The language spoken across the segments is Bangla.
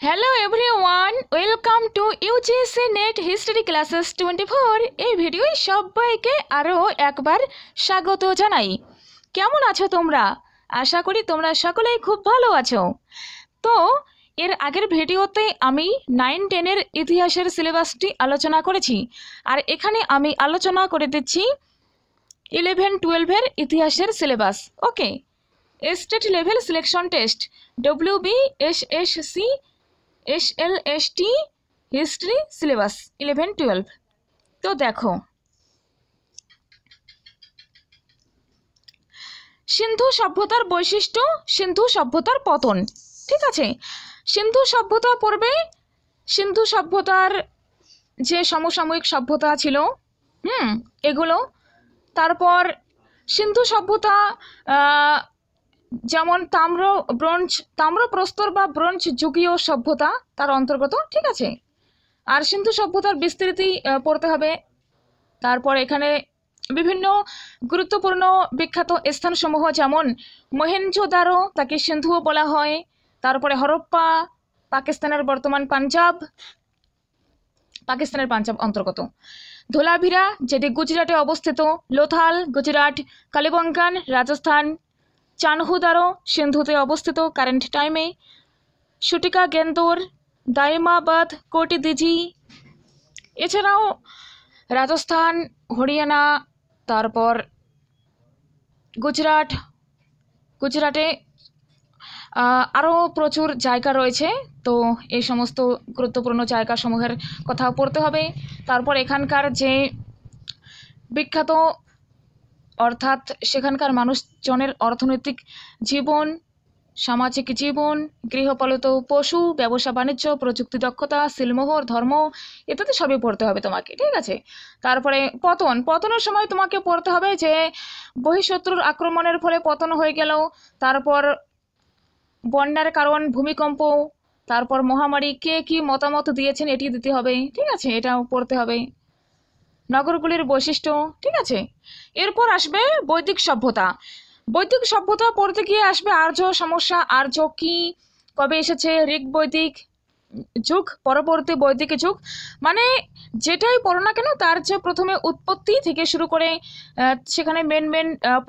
Hello everyone, welcome to UGC net history classes 24। এই ভিডিওয় সবাইকে আরও একবার স্বাগত জানাই। কেমন আছো তোমরা? আশা করি তোমরা সকলেই খুব ভালো আছো। তো এর আগের ভিডিওতে আমি 9-10-এর ইতিহাসের সিলেবাসটি আলোচনা করেছি, আর এখানে আমি আলোচনা করে দিচ্ছি 11-12-এর ইতিহাসের syllabus. Okay, state level selection test WBSSC SLST history syllabus 11-12। তো দেখো, সিন্ধু সভ্যতার বৈশিষ্ট্য, সিন্ধু সভ্যতার পতন। ঠিক আছে, সিন্ধু সভ্যতা পড়বে। সিন্ধু সভ্যতার যে সমসাময়িক সভ্যতা ছিল এগুলো। তারপর সিন্ধু সভ্যতা যেমন তাম্রপ্রস্তর বা ব্রোঞ্জ যুগীয় সভ্যতা তার অন্তর্গত। ঠিক আছে, আর সিন্ধু সভ্যতার বিস্তৃতি পড়তে হবে। তারপর এখানে বিভিন্ন গুরুত্বপূর্ণ বিখ্যাত স্থানসমূহ যেমন মহেঞ্জোদারো, তাকে সিন্ধুও বলা হয়। তারপরে হরপ্পা, পাকিস্তানের পাঞ্জাব অন্তর্গত। ধোলাভিরা, যেটি গুজরাটে অবস্থিত। লোথাল, গুজরাট। কালিবঙ্গান, রাজস্থান। চানহুদারো, সিন্ধুতে অবস্থিত কারেন্ট টাইমে। শুটিকা গেন্দর, দাইমাবাদ, কোটি দিজি। এছাড়াও রাজস্থান, হরিয়ানা, তারপর গুজরাটে আরও প্রচুর জায়গা রয়েছে। তো এই সমস্ত গুরুত্বপূর্ণ জায়গাসমূহের কথা পড়তে হবে। তারপর এখানকার যে বিখ্যাত, অর্থাৎ সেখানকার মানুষজনের অর্থনৈতিক জীবন, সামাজিক জীবন, গৃহপালিত পশু, ব্যবসা বাণিজ্য, প্রযুক্তি দক্ষতা, সিলমোহর, ধর্ম ইত্যাদি সবই পড়তে হবে তোমাকে। ঠিক আছে, তারপরে পতনের সময় তোমাকে পড়তে হবে যে বহিঃশত্রুর আক্রমণের ফলে পতন হয়ে গেল। তারপর বন্যার কারণ, ভূমিকম্প, তারপর মহামারী, কে কি মতামত দিয়েছেন এটি দিতে হবে। ঠিক আছে, এটাও পড়তে হবে। নগরগুলির বৈশিষ্ট্য। ঠিক আছে, এরপর আসবে বৈদিক সভ্যতা। বৈদিক সভ্যতা পড়তে গিয়ে আসবে আর্য সমস্যা। আর্য কি, কবে এসেছে, ঋগ বৈদিক যুগ, পরবর্তী বৈদিক যুগ, মানে যেটাই পড়ো না কেন তার যে প্রথমে উৎপত্তি থেকে শুরু করে সেখানে মেন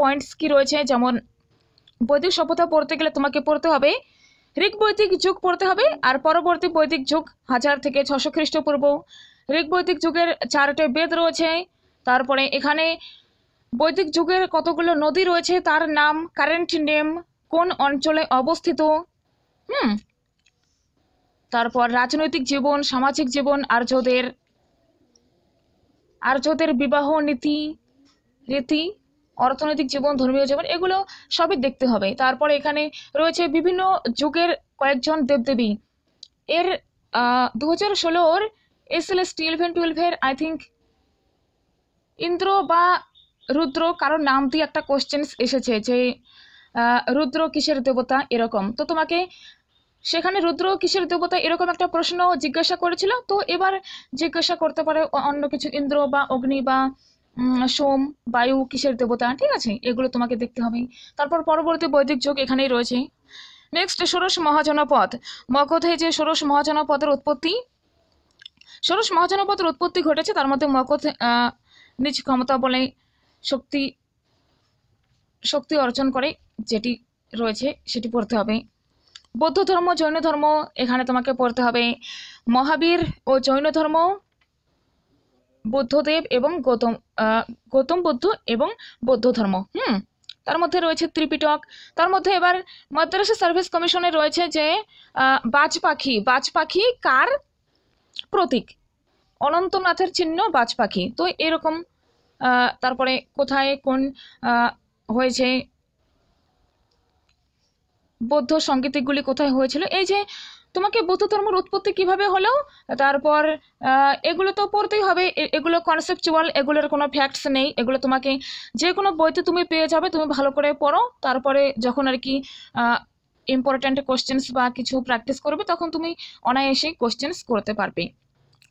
পয়েন্টস কি রয়েছে। যেমন বৈদিক সভ্যতা পড়তে গেলে তোমাকে পড়তে হবে ঋগ বৈদিক যুগ পড়তে হবে, আর পরবর্তী বৈদিক যুগ 1000 থেকে 600 খ্রিস্টপূর্ব। ঋগ বৈদিক যুগের 4টে বেদ রয়েছে। তারপরে এখানে বৈদিক যুগের কতগুলো নদী রয়েছে, তার নাম, কারেন্ট নেম, কোন অঞ্চলে অবস্থিত। তারপর রাজনৈতিক জীবন, সামাজিক জীবন, আর্যদের বিবাহ রীতি, অর্থনৈতিক জীবন, ধর্মীয় জীবন, এগুলো সবই দেখতে হবে। তারপরে এখানে রয়েছে বিভিন্ন যুগের কয়েকজন দেবদেবী। এর 2016-র SLST 11-12-এর আই থিঙ্ক ইন্দ্র বা রুদ্র কারোর নাম দিয়ে একটা কোশ্চেন এসেছে যে রুদ্র কিসের দেবতা, এরকম। তো তোমাকে সেখানে রুদ্র কিসের দেবতা এরকম একটা প্রশ্ন জিজ্ঞাসা করেছিল। তো এবার জিজ্ঞাসা করতে পারে অন্য কিছু, ইন্দ্র বা অগ্নি বা সোম, বায়ু কিসের দেবতা। ঠিক আছে, এগুলো তোমাকে দেখতে হবে। তারপর পরবর্তী বৈদিক যুগ এখানেই রয়েছে। নেক্সট, ষোড়শ মহাজনপদ। মগধে যে ষোড়শ মহাজনপদের উৎপত্তি ঘটেছে, তার মধ্যে মগধ নিজ ক্ষমতা বলে শক্তি অর্জন করে যেটি রয়েছে সেটি পড়তে হবে। বৌদ্ধ ধর্ম, জৈন ধর্ম এখানে তোমাকে পড়তে হবে। মহাবীর ও জৈন ধর্ম, বুদ্ধদেব এবং গৌতম বুদ্ধ এবং বৌদ্ধ ধর্ম। তার মধ্যে রয়েছে ত্রিপিটক। তার মধ্যে এবার মাদ্রাসা সার্ভিস কমিশনে রয়েছে যে বাজ পাখি কার প্রতীক, অনন্তনাথের চিহ্ন বাজ পাখি। তো এরকম তারপরে কোথায় কোন হয়েছে, বৌদ্ধ সংগীতগুলি কোথায় হয়েছিল, এই যে তোমাকে বৌদ্ধ ধর্মের উৎপত্তি কিভাবে হলো, তারপর এগুলো তো পড়তেই হবে। এগুলো কনসেপচুয়াল, এগুলোর কোনো ফ্যাক্টস নেই। এগুলো তোমাকে যে কোনো বইতে তুমি পেয়ে যাবে, তুমি ভালো করে পড়ো। তারপরে যখন আর কি ইম্পর্ট্যান্ট কোশ্চেন্স বা কিছু প্র্যাকটিস করবে, তখন তুমি অনায়াসে কোশ্চেন্স করতে পারবে,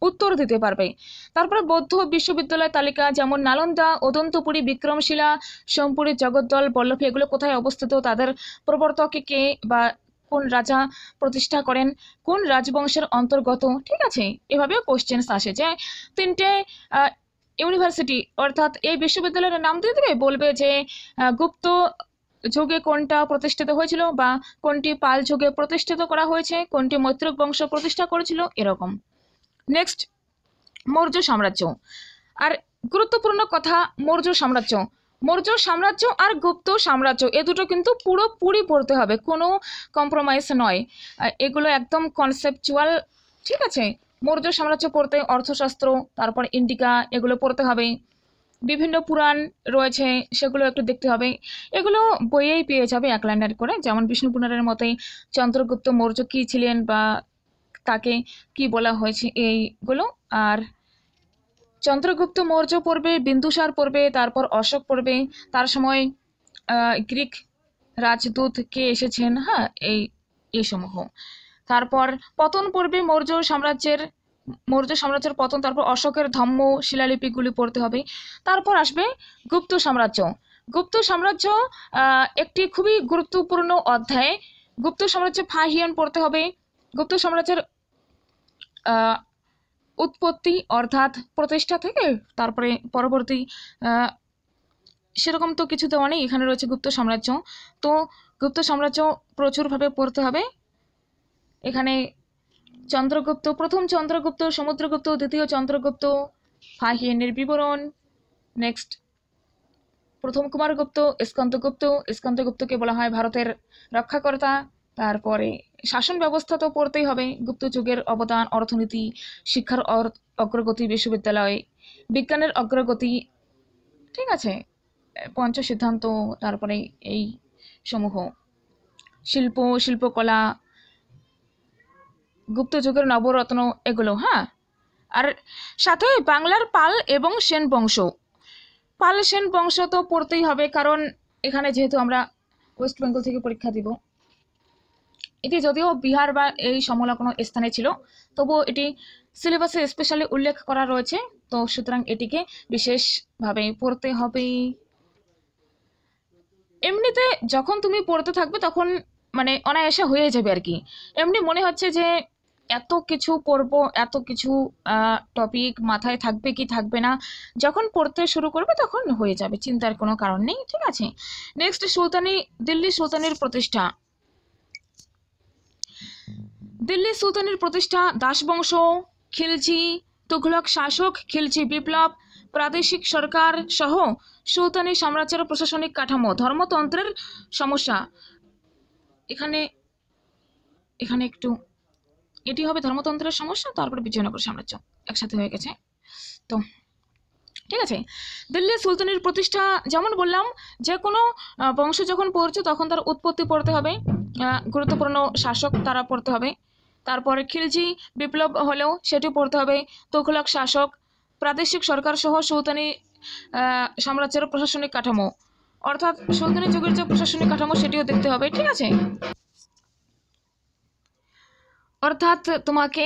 উত্তর দিতে পারবে। তারপরে বৌদ্ধ বিশ্ববিদ্যালয় তালিকা, যেমন নালন্দা, অদন্তপুরী, বিক্রমশিলা, সোমপুরী, জগদ্দল, বল্লভী, এগুলো কোথায় অবস্থিত, তাদের প্রবর্তক কে বা কোন রাজা প্রতিষ্ঠা করেন, কোন রাজবংশের অন্তর্গত, ঠিক আছে। এভাবেও কোশ্চেন্স আসে যে তিনটে ইউনিভার্সিটি অর্থাৎ এই বিশ্ববিদ্যালয়ের নাম দিয়ে দেবে, বলবে যে গুপ্ত যুগে কোনটা প্রতিষ্ঠিত হয়েছিল, বা কোনটি পাল যুগে প্রতিষ্ঠিত করা হয়েছে, কোনটি মৈত্রক বংশ প্রতিষ্ঠা করেছিল, এরকম। নেক্সট, মৌর্য সাম্রাজ্য। আর গুরুত্বপূর্ণ কথা, মৌর্য সাম্রাজ্য আর গুপ্ত সাম্রাজ্য এ দুটো কিন্তু পুরোপুরি পড়তে হবে, কোনো কম্প্রোমাইজ নয়, এগুলো একদম কনসেপচুয়াল, ঠিক আছে। মৌর্য সাম্রাজ্য পড়তে অর্থশাস্ত্র, তারপর ইন্ডিকা, এগুলো পড়তে হবে। বিভিন্ন পুরাণ রয়েছে, সেগুলো একটু দেখতে হবে। এগুলো বইয়েই পেয়ে যাবে এক লাইনের করে, যেমন বিষ্ণু পুরাণের মতোই চন্দ্রগুপ্ত মৌর্য কী ছিলেন বা তাকে কি বলা হয়েছে, এইগুলো। আর চন্দ্রগুপ্ত মৌর্য পড়বে, বিন্দুসার পড়বে, তারপর অশোক পড়বে, তার সময় গ্রিক রাজদূত কে এসেছেন, হ্যাঁ, এই সমূহ। তারপর পতন পড়বে মৌর্য সাম্রাজ্যের পতন, তারপর অশোকের ধম্ম শিলালিপিগুলি পড়তে হবে। তারপর আসবে গুপ্ত সাম্রাজ্য। গুপ্ত সাম্রাজ্য একটি খুবই গুরুত্বপূর্ণ অধ্যায়। গুপ্ত সাম্রাজ্য ফাহিয়ান পড়তে হবে। গুপ্ত সাম্রাজ্যের উৎপত্তি অর্থাৎ প্রতিষ্ঠা থেকে তারপরে পরবর্তী সেরকম তো কিছু দেওয়া নেই, এখানে রয়েছে গুপ্ত সাম্রাজ্য। তো গুপ্ত সাম্রাজ্য প্রচুরভাবে পড়তে হবে। এখানে চন্দ্রগুপ্ত, প্রথম চন্দ্রগুপ্ত, সমুদ্রগুপ্ত, দ্বিতীয় চন্দ্রগুপ্ত, ফাহিয়ানের বিবরণ। নেক্সট, প্রথম কুমারগুপ্ত, স্কন্দগুপ্তকে বলা হয় ভারতের রক্ষাকর্তা। তারপরে শাসন ব্যবস্থা তো পড়তেই হবে, গুপ্ত যুগের অবদান, অর্থনীতি, শিক্ষার অগ্রগতি, বিশ্ববিদ্যালয়, বিজ্ঞানের অগ্রগতি, ঠিক আছে, পঞ্চ সিদ্ধান্ত, তারপরে এই সমূহ, শিল্পকলা, গুপ্ত যুগের নবরত্ন, এগুলো, হ্যাঁ। আর সাথে বাংলার পাল এবং সেন বংশ তো পড়তেই হবে, কারণ এখানে যেহেতু আমরা ওয়েস্ট বেঙ্গল থেকে পরীক্ষা দিব, এটি যদিও বিহার বা এই সংলগ্ন স্থানে ছিল, তবুও এটি সিলেবাসে স্পেশালি উল্লেখ করা রয়েছে, তো সুতরাং এটিকে বিশেষভাবে পড়তে হবে। এমনিতে যখন তুমি পড়তে থাকবে তখন মানে অনায়াসে হয়ে যাবে আর কি। এমনি মনে হচ্ছে যে এত কিছু পড়বো, এত কিছু টপিক মাথায় থাকবে কি থাকবে না, যখন পড়তে শুরু করবে তখন হয়ে যাবে, চিন্তার কোনো কারণ নেই, ঠিক আছে। নেক্সট, দিল্লি সুলতানের প্রতিষ্ঠা। দিল্লি সুলতানের প্রতিষ্ঠা, দাসবংশ, খিলজি, তুঘলক শাসক, খিলজি বিপ্লব, প্রাদেশিক সরকার সহ সুলতানি সাম্রাজ্যের প্রশাসনিক কাঠামো, ধর্মতন্ত্রের সমস্যা। এখানে একটু এটি হবে ধর্মতন্ত্রের সমস্যা, তারপরে বিজয়নগর সাম্রাজ্য একসাথে হয়ে গেছে, তো ঠিক আছে। দিল্লি সুলতানের প্রতিষ্ঠা, যেমন বললাম, যে কোনো বংশ যখন পড়ছে তখন তার উৎপত্তি পড়তে হবে, গুরুত্বপূর্ণ শাসক তারা পড়তে হবে। তারপরে খিলজি বিপ্লব হলেও সেটি পড়তে হবে, তুঘলক শাসক, প্রাদেশিক সরকার সহ সুলতানি সাম্রাজ্যের প্রশাসনিক কাঠামো, অর্থাৎ সুলতানি যুগের যে প্রশাসনিক কাঠামো সেটিও দেখতে হবে, ঠিক আছে। অর্থাৎ তোমাকে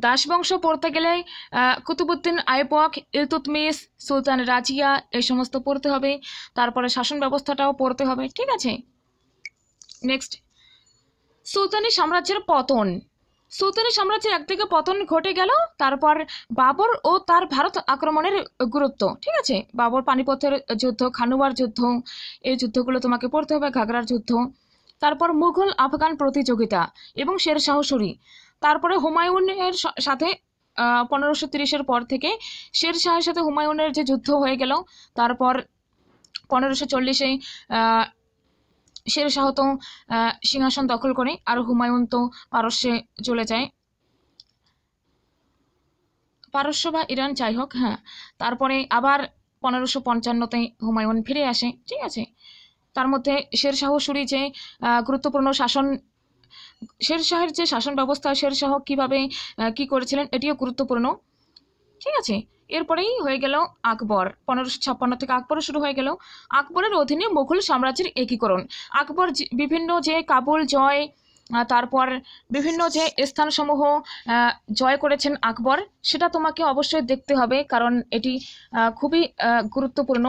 দাসবংশ পড়তে গেলে কুতুবুদ্দিন আইবক, ইলতুৎমিশ, সুলতান রাজিয়া এই সমস্ত পড়তে হবে, তারপরে শাসন ব্যবস্থাটাও পড়তে হবে, ঠিক আছে। নেক্সট, সুলতানি সাম্রাজ্যের পতন। সুলতানি সাম্রাজ্যের একদিকে পতন ঘটে গেল, তারপর বাবর ও তার ভারত আক্রমণের গুরুত্ব, ঠিক আছে। বাবর পানিপথের যুদ্ধ, খানুয়ার যুদ্ধ, এই যুদ্ধগুলো তোমাকে পড়তে হবে, ঘাগরার যুদ্ধ। তারপর মুঘল আফগান প্রতিযোগিতা এবং শেরশাহ সুরি। তারপরে হুমায়ুনের সাথে 1530-এর পর থেকে শেরশাহের সাথে হুমায়ুনের যে যুদ্ধ হয়ে গেল, তারপর 1540-এ শেরশাহ তো সিংহাসন দখল করে, আর হুমায়ুন তো পারস্যে চলে যায়, পারস্য বা ইরান যাই হোক, হ্যাঁ। তারপরে আবার 1555-তে হুমায়ুন ফিরে আসে, ঠিক আছে। তার মধ্যে শেরশাহ সুরি যে গুরুত্বপূর্ণ শেরশাহের যে শাসন ব্যবস্থা, শেরশাহ কিভাবে কি করেছিলেন, এটিও গুরুত্বপূর্ণ, ঠিক আছে। এরপরেই হয়ে গেল আকবর, 1556 থেকে আকবর শুরু হয়ে গেল। আকবরের অধীনে মুঘল সাম্রাজ্যের একীকরণ। আকবর বিভিন্ন যে কাবুল জয়, তারপর বিভিন্ন যে স্থানসমূহ জয় করেছেন আকবর, সেটা তোমাকে অবশ্যই দেখতে হবে, কারণ এটি খুবই গুরুত্বপূর্ণ।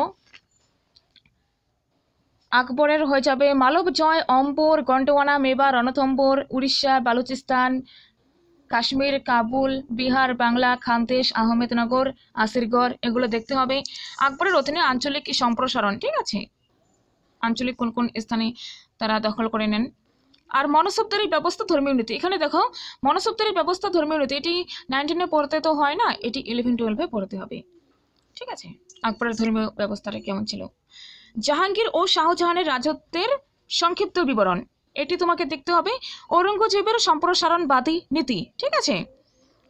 আকবরের হয়ে যাবে মালব জয়, অম্বর, গন্ডওয়ানা, মেবা, রণথম্বর, উড়িষ্যা, বালুচিস্তান, কাশ্মীর, কাবুল, বিহার, বাংলা, খানদেশ, আহমেদনগর, আসিরগড়, এগুলো দেখতে হবে। আকবরের অধীনে আঞ্চলিক সম্প্রসারণ, ঠিক আছে, আঞ্চলিক কোন কোন স্থানে তারা দখল করে নেন। আর মনসবদারি ব্যবস্থা, ধর্মীয় নীতি, এখানে দেখো মনসবদারি ব্যবস্থা, ধর্মীয় নীতি, এটি 19-এ পড়তে তো হয় না, এটি 11-12-এ পড়তে হবে, ঠিক আছে। আকবরের ধর্মীয় ব্যবস্থাটা কেমন ছিল। জাহাঙ্গীর ও শাহজাহানের রাজত্বের সংক্ষিপ্ত বিবরণ, এটি তোমাকে দেখতে হবে। ঔরঙ্গজেবের সম্প্রসারণবাদী নীতি, ঠিক আছে,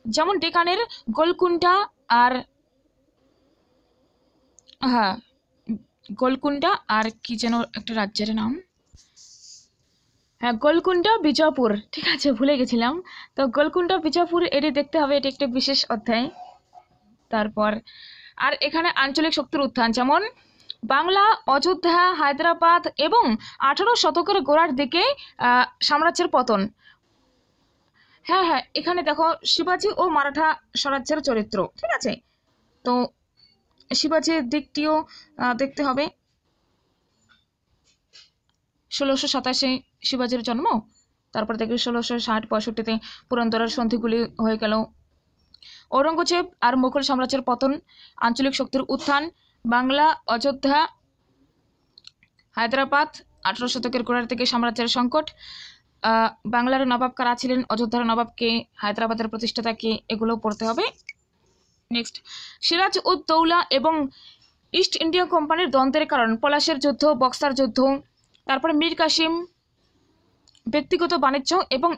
যেমন ডেকানের গোলকুন্ডা আর হ্যাঁ গোলকুন্ডা আর কি যেন একটা রাজ্যের নাম, হ্যাঁ গোলকুন্ডা বিজাপুর, ঠিক আছে, ভুলে গেছিলাম। তো গোলকুন্ডা বিজাপুর এটি দেখতে হবে, এটি একটি বিশেষ অধ্যায়। তারপর আর এখানে আঞ্চলিক শক্তির উত্থান, যেমন বাংলা, অযোধ্যা, হায়দ্রাবাদ এবং 18 শতকের গোড়ার দিকে সাম্রাজ্যের পতন। হ্যাঁ হ্যাঁ, এখানে দেখো শিবাজি ও মারাঠা স্বরাজ্যের চরিত্র, ঠিক আছে। তো শিবাজির দিকটিও দেখতে হবে। 1627 শিবাজির জন্ম, তারপর থেকে 1660-65-তে পুরন্দরের সন্ধিগুলি হয়ে গেল। ঔরঙ্গজেব আর মুঘল সাম্রাজ্যের পতন, আঞ্চলিক শক্তির উত্থান, বাংলা, অযোধ্যা, হায়দ্রাবাদ, 18 শতকের গোড়ার থেকে সাম্রাজ্যের সংকট, বাংলার নবাব কারা ছিলেন, অযোধ্যার নবাবকে, হায়দ্রাবাদের প্রতিষ্ঠাতাকে, এগুলো পড়তে হবে। নেক্সট, সিরাজ উদ দৌলা এবং ইস্ট ইন্ডিয়া কোম্পানির দ্বন্দ্বের কারণ, পলাশের যুদ্ধ, বক্সার যুদ্ধ, তারপরে মীর কাসিম, ব্যক্তিগত বাণিজ্য এবং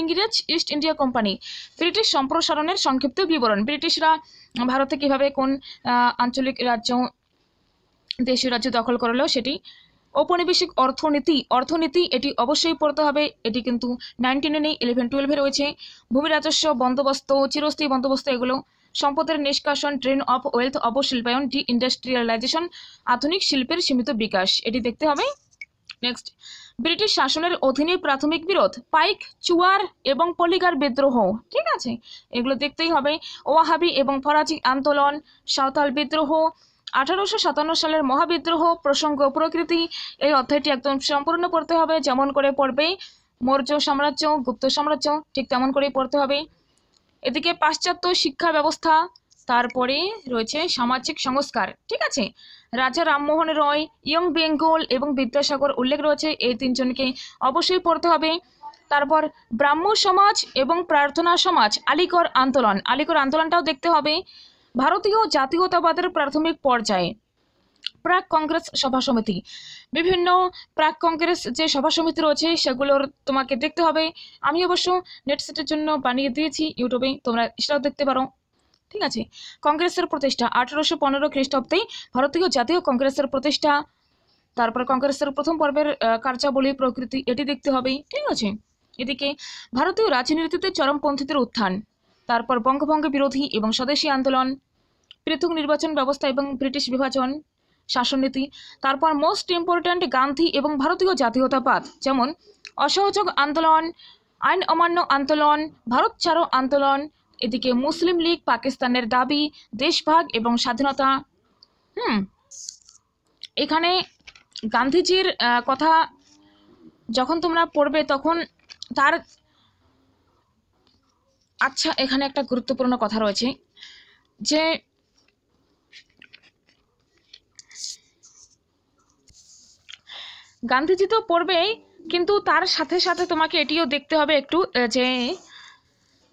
ইংরেজ ইস্ট ইন্ডিয়া কোম্পানি, ব্রিটিশ সম্প্রসারণের সংক্ষিপ্ত বিবরণ, ব্রিটিশরা ভারতে কিভাবে কোন আঞ্চলিক রাজ্য, দেশীয় রাজ্য দখল করলো সেটি। ঔপনিবেশিক অর্থনীতি এটি অবশ্যই পড়তে হবে, এটি কিন্তু 19-এ নেই, 11-12-এ রয়েছে। ভূমি রাজস্ব বন্দোবস্ত, চিরস্থায়ী বন্দোবস্ত, এগুলো। সম্পদের নিষ্কাশন, ড্রেন অফ ওয়েলথ, অবশিল্পায়ন, ডি ইন্ডাস্ট্রিয়ালাইজেশন, আধুনিক শিল্পের সীমিত বিকাশ, এটি দেখতে হবে। নেক্সট, ব্রিটিশ শাসনের অধীনে প্রাথমিক বিরোধ, পাইক, চুয়ার এবং পলিগার বিদ্রোহ, ঠিক আছে, এগুলো দেখতেই হবে। ওয়াহাবি এবং ফরাজি আন্দোলন, সাঁওতাল বিদ্রোহ, 1857 সালের মহাবিদ্রোহ, প্রসঙ্গ প্রকৃতি, এই অধ্যায়টি একদম সম্পূর্ণ পড়তে হবে, যেমন করে পড়বে মৌর্য সাম্রাজ্য, গুপ্ত সাম্রাজ্য, ঠিক তেমন করেই পড়তে হবে। এদিকে পাশ্চাত্য শিক্ষা ব্যবস্থা, তারপরে রয়েছে সামাজিক সংস্কার, ঠিক আছে, রাজা রামমোহন রয়, ইয়ং বেঙ্গল এবং বিদ্যাসাগর উল্লেখ রয়েছে, এই তিনজনকে অবশ্যই পড়তে হবে। তারপর ব্রাহ্ম সমাজ এবং প্রার্থনা সমাজ, আলিগড় আন্দোলনটাও দেখতে হবে। ভারতীয় জাতীয়তাবাদের প্রাথমিক পর্যায়ে প্রাক কংগ্রেস সভা সমিতি, বিভিন্ন প্রাক কংগ্রেস যে সভা সমিতি রয়েছে সেগুলোর তোমাকে দেখতে হবে। আমি অবশ্য নেট সেটের জন্য বানিয়ে দিয়েছি ইউটিউবে, তোমরা সেটাও দেখতে পারো, ঠিক আছে। কংগ্রেসের প্রতিষ্ঠা 1815 খ্রিস্টাব্দে, ভারতীয় জাতীয় কংগ্রেসের প্রতিষ্ঠা। তারপর কংগ্রেসের প্রথম পর্বের কার্যাবলী প্রকৃতি, এটি দেখতে হবে, ঠিক আছে। এদিকে ভারতীয় রাজনীতিতে চরমপন্থীদের উত্থান, তারপর বঙ্গভঙ্গ বিরোধী এবং স্বদেশী আন্দোলন, পৃথক নির্বাচন ব্যবস্থা এবং ব্রিটিশ বিভাজন, শাসননীতি। তারপর মোস্ট ইম্পর্ট্যান্ট গান্ধী এবং ভারতীয় জাতীয়তাবাদ, যেমন অসহযোগ আন্দোলন, আইন অমান্য আন্দোলন, ভারত ছাড়ো আন্দোলন। এদিকে মুসলিম লীগ, পাকিস্তানের দাবি, দেশভাগ এবং স্বাধীনতা। এখানে গান্ধীজির কথা যখন তোমরা পড়বে তখন তার, আচ্ছা এখানে একটা গুরুত্বপূর্ণ কথা রয়েছে যে গান্ধীজি তো পড়বেই, কিন্তু তার সাথে সাথে তোমাকে এটিও দেখতে হবে একটু, যে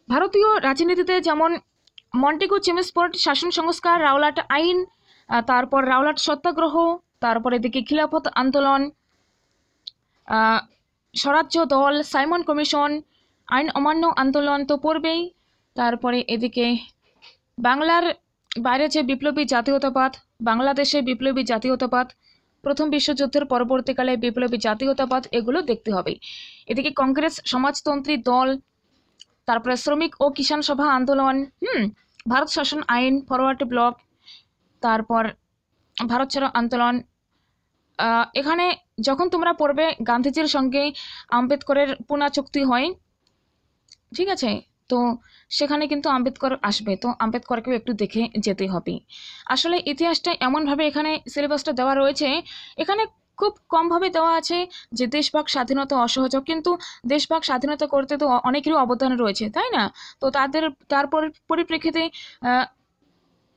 ভারতীয় রাজনীতিতে যেমন মন্টেগু চেমস্ফোর্ড শাসন সংস্কার, রাওলাট আইন, তারপর রাওলাট সত্যাগ্রহ, তারপর এদিকে খিলাফত আন্দোলন, স্বরাজ্য দল, সাইমন কমিশন, আইন অমান্য আন্দোলন তো পড়বেই। তারপরে এদিকে বাংলার বাইরে যে বিপ্লবী জাতীয়তাবাদ, বাংলাদেশে বিপ্লবী জাতীয়তাবাদ, প্রথম বিশ্বযুদ্ধের পরবর্তীকালে বিপ্লবী জাতীয়তাবাদ, এগুলো দেখতে হবে। এদিকে কংগ্রেস সমাজতন্ত্রী দল, তারপরে শ্রমিক ও কিষাণ সভা আন্দোলন, ভারত শাসন আইন, ফরওয়ার্ড ব্লক, তারপর ভারত ছাড়ো আন্দোলন। এখানে যখন তোমরা পড়বে গান্ধীজির সঙ্গে আম্বেদকরের পুনা চুক্তি হয়, ঠিক আছে, তো সেখানে কিন্তু আম্বেদকর আসবে, তো আম্বেদকরকেও একটু দেখে যেতে হবে। আসলে ইতিহাসটা এমনভাবে এখানে সিলেবাসটা দেওয়া রয়েছে, এখানে খুব কমভাবে দেওয়া আছে যে দেশভাগ স্বাধীনতা অসহযোগ, কিন্তু দেশভাগ স্বাধীনতা করতে তো অনেকেরই অবদান রয়েছে, তাই না? তো তারপর পরিপ্রেক্ষিতে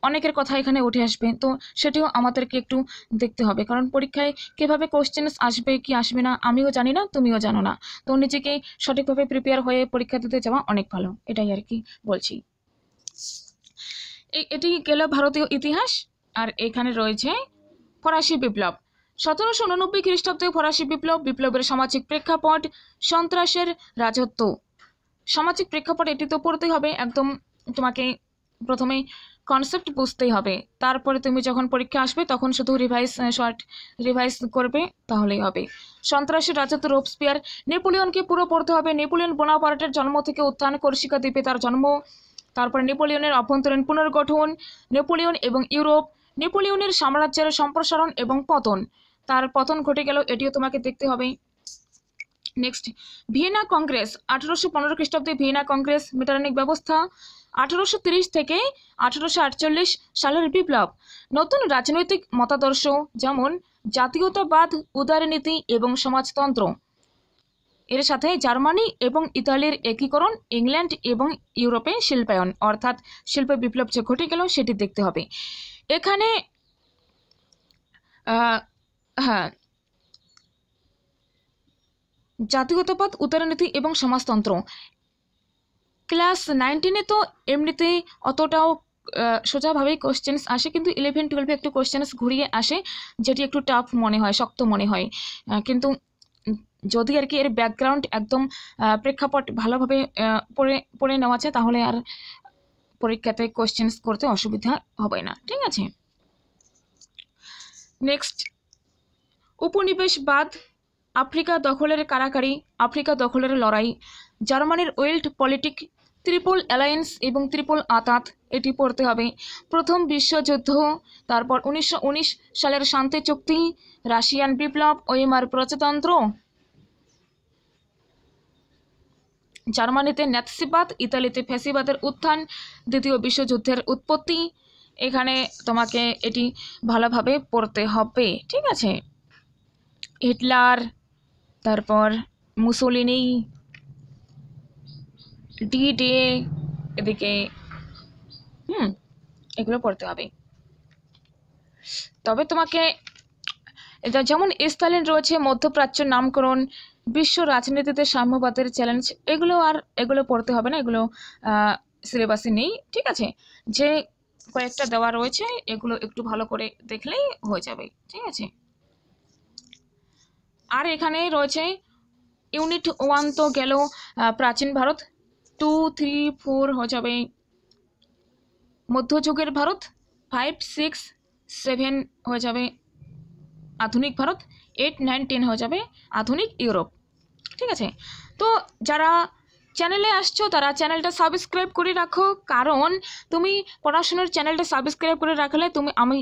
অনেকের কথা এখানে উঠে আসবে, তো সেটিও আমাদেরকে একটু দেখতে হবে, কারণ পরীক্ষায় কিভাবে কোশ্চেন্স আসবে কি আসবে না আমিও জানি না, তুমিও জানো না। তো নিজেকে সঠিকভাবে প্রিপেয়ার হয়ে পরীক্ষা দিতে যাওয়া অনেক ভালো, এটাই আর কি বলছি। এটি গেল ভারতীয় ইতিহাস। আর এখানে রয়েছে ফরাসি বিপ্লব। 1789 খ্রিস্টাব্দে ফরাসি বিপ্লবের সামাজিক প্রেক্ষাপট, সন্ত্রাসের রাজত্ব। সামাজিক প্রেক্ষাপট এটি তো পড়তে হবে একদম, তোমাকে প্রথমে কনসেপ্ট বুঝতেই হবে, তারপরে তুমি যখন পরীক্ষা আসবে তখন শুধু রিভাইজ করবে তাহলেই হবে। সন্ত্রাসী রাজত্ব, রোবসপিয়ার। নেপোলিয়নকে পুরো পড়তে হবে। নেপোলিয়ন বোনাপার্টের জন্ম থেকে উত্থান, কর্সিকা দ্বীপে তার জন্ম, তারপরে নেপোলিয়নের অভ্যন্তরীণ পুনর্গঠন, নেপোলিয়ন এবং ইউরোপ, নেপোলিয়নের সাম্রাজ্যের সম্প্রসারণ এবং পতন, তার পতন ঘটে গেল, এটিও তোমাকে দেখতে হবে। Next, Vienna Congress. 1815 খ্রিস্টাব্দে ভিয়েনা কংগ্রেস, মিটারানিক ব্যবস্থা। 1830 থেকে 1848 সালের বিপ্লব। নতুন রাজনৈতিক মতাদর্শ যেমন জাতীয়তাবাদ, উদারনীতি এবং সমাজতন্ত্র। এর সাথে জার্মানি এবং ইতালির একীকরণ, ইংল্যান্ড এবং ইউরোপে শিল্পায়ন, অর্থাৎ শিল্প বিপ্লব যে ঘটে গেল সেটি দেখতে হবে। এখানে হ্যাঁ, জাতীয়তাবাদ, উদারনীতি এবং সমাজতন্ত্র ক্লাস 19-এ তো এমনিতে অতটাও সোজাভাবেই কোশ্চেন্স আসে, কিন্তু 11-12-এ একটু কোশ্চেন্স ঘুরিয়ে আসে, যেটি একটু টাফ মনে হয়, শক্ত মনে হয়। কিন্তু যদি আর কি এর ব্যাকগ্রাউন্ড একদম প্রেক্ষাপট ভালোভাবে পড়ে নেওয়া আছে, তাহলে আর পরীক্ষাতে কোশ্চেন্স করতে অসুবিধা হবে না, ঠিক আছে। নেক্সট, উপনিবেশবাদ, আফ্রিকা দখলের কারাকারি, আফ্রিকা দখলের লড়াই, জার্মানির ওয়েল্ট পলিটিক, ত্রিপল অ্যালায়েন্স এবং ত্রিপল আঁতাত, এটি পড়তে হবে। প্রথম বিশ্বযুদ্ধ, তারপর 1919 সালের শান্তি চুক্তি, রাশিয়ান বিপ্লব, ওয়েমার প্রজাতন্ত্র, জার্মানিতে ন্যাৎসিবাদ, ইতালিতে ফ্যাসিবাদের উত্থান, দ্বিতীয় বিশ্বযুদ্ধের উৎপত্তি। এখানে তোমাকে এটি ভালোভাবে পড়তে হবে, ঠিক আছে। হিটলার, তারপর মুসোলিনি, ডি-ডে, এদিকে এগুলো পড়তে হবে। তবে তোমাকে যেমন স্টালিন রয়েছে, মধ্যপ্রাচ্য নামকরণ, বিশ্ব রাজনীতিতে সাম্যবাদের চ্যালেঞ্জ, এগুলো পড়তে হবে না, এগুলো সিলেবাসে নেই, ঠিক আছে। যে কয়েকটা দেওয়া রয়েছে এগুলো একটু ভালো করে দেখলেই হয়ে যাবে, ঠিক আছে। আর এখানে রয়েছে ইউনিট 1 তো গেল প্রাচীন ভারত, 2, 3, 4 হয়ে যাবে মধ্যযুগের ভারত, 5, 6, 7 হয়ে যাবে আধুনিক ভারত, 8, 9, 10 হয়ে যাবে আধুনিক ইউরোপ, ঠিক আছে। তো যারা চ্যানেলে আসছো তারা চ্যানেলটা সাবস্ক্রাইব করে রাখো, কারণ তুমি পড়াশোনার চ্যানেলটা সাবস্ক্রাইব করে রাখলে আমি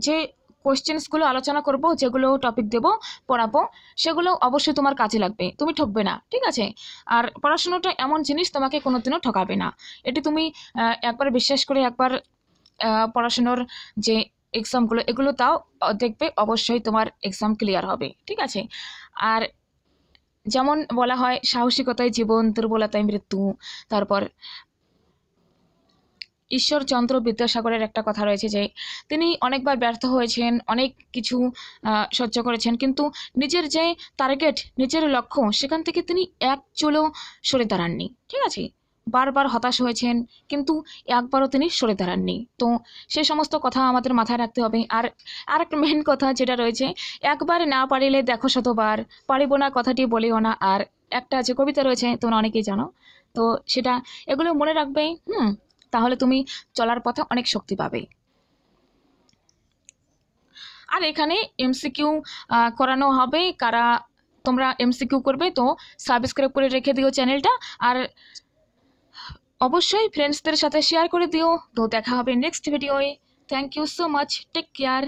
যে কোশ্চেন্সগুলো আলোচনা করব, যেগুলো টপিক দেবো পড়াবো, সেগুলো অবশ্যই তোমার কাজে লাগবে, তুমি ঠকবে না, ঠিক আছে। আর পড়াশোনাটা এমন জিনিস তোমাকে কোনোদিনও ঠকাবে না, এটি তুমি একবার বিশ্বাস করে একবার পড়াশোনার যে এক্সামগুলো এগুলো তাও দেখবে, অবশ্যই তোমার এক্সাম ক্লিয়ার হবে, ঠিক আছে। আর যেমন বলা হয় সাহসিকতায় জীবন, দুর্বলতায় মৃত্যু, তারপর ঈশ্বরচন্দ্র বিদ্যাসাগরের একটা কথা রয়েছে যে তিনি অনেকবার ব্যর্থ হয়েছেন, অনেক কিছু সহ্য করেছেন, কিন্তু নিজের যে টার্গেট, নিজের লক্ষ্য, সেখান থেকে তিনি এক চুলও সরে দাঁড়াননি, ঠিক আছে। বারবার হতাশ হয়েছেন, কিন্তু একবারও তিনি সরে দাঁড়াননি। তো সে সমস্ত কথা আমাদের মাথায় রাখতে হবে। আর একটা মেন কথা যেটা রয়েছে, একবার না পারিলে দেখো শতবার, পারিব না কথাটি বলিও না। আর একটা যে কবিতা রয়েছে তোমরা অনেকেই জানো, তো সেটা এগুলো মনে রাখবে, তাহলে তুমি চলার পথে অনেক শক্তি পাবে। আর এখানে এমসিকিউ করানো হবে, কারা তোমরা এমসিকিউ করবে তো সাবস্ক্রাইব করে রেখে দিও চ্যানেলটা, আর অবশ্যই ফ্রেন্ডসদের সাথে শেয়ার করে দিও। তো দেখা হবে নেক্সট ভিডিওয়ে। Thank you so much, take care.